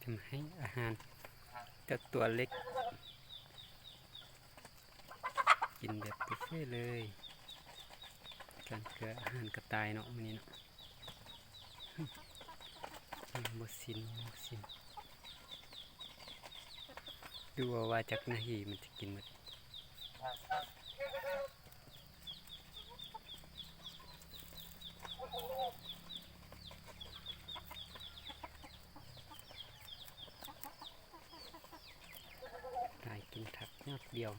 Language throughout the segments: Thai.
จะมาให้อาหารเจ้าตัวเล็กกินแบบบุฟเฟ่เลยการเกลืออาหารกระต่ายเนาะมื้อนี้เนาะบ่สินดูว่าจักนาทีมันจะกินหมดตายกินทักยอดเดียว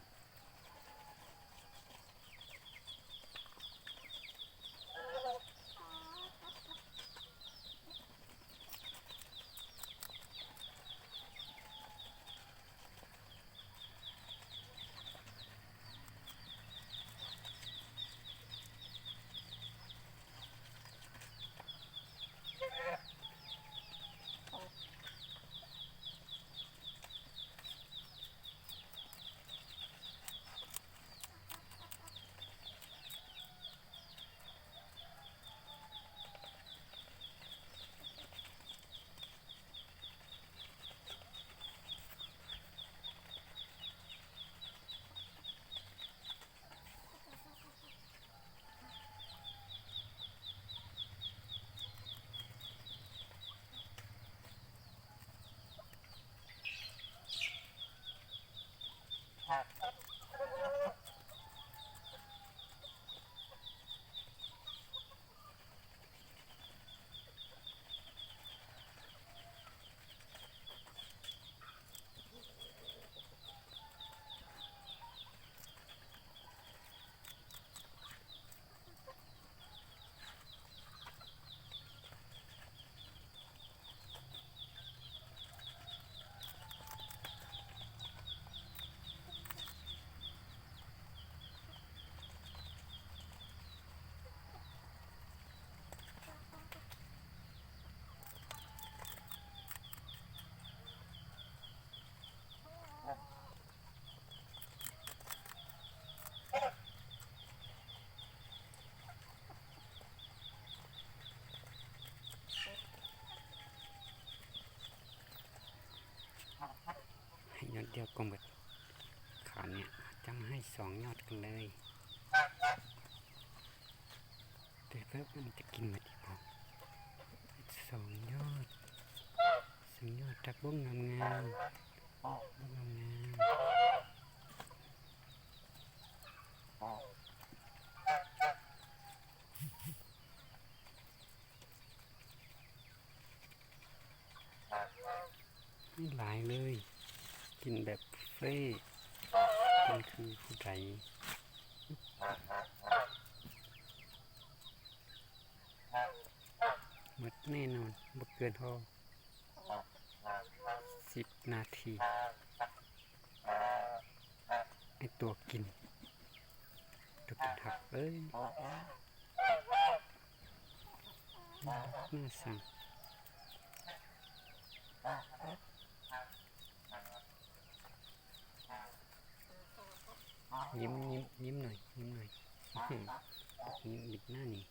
ให้ยอดเดียวก็หมดขาเนี่ยจะมาให้2 ยอดกันเลยแต่เพิ่มมันจะกินหมดอีกบ่2 ยอด2 ยอดจากบ้งงามไม่หลายเลยกินแบบบุฟเฟ่กินคือผู้ใดหมดแน่นอนบ่เกินพอ10 นาทีไอตัวกินหักเอ้ยน่าสั่งยิ้มหน่อยยิ้มบิดหน้านี่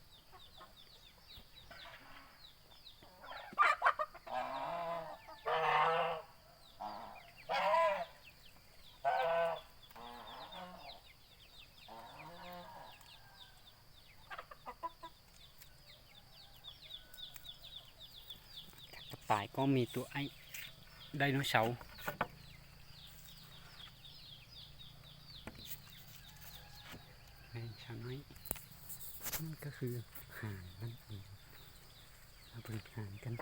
กระต่ายก็มีตัวไอ้ไดโนเสาร์ชาวน้อยนั่นก็คือห่านนั่นเองมาบริหารกัน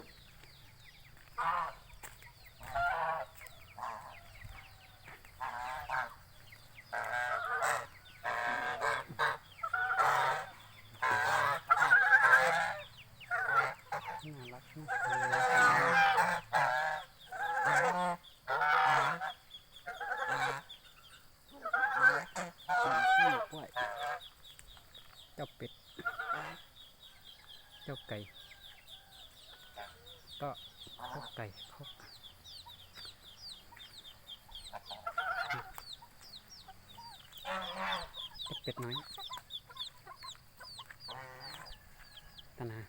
น่ารักมากเลยเจ้าเป็ดเจ้าไก่ก็ข้อกไก่ข้อกเป็ดน้อยตะนาง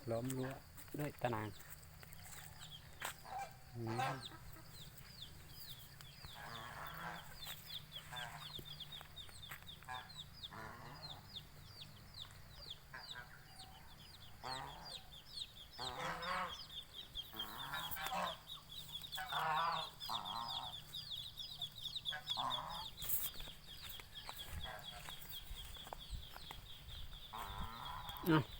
ล้อมรั้วด้วยตะนาง อืมเนาะ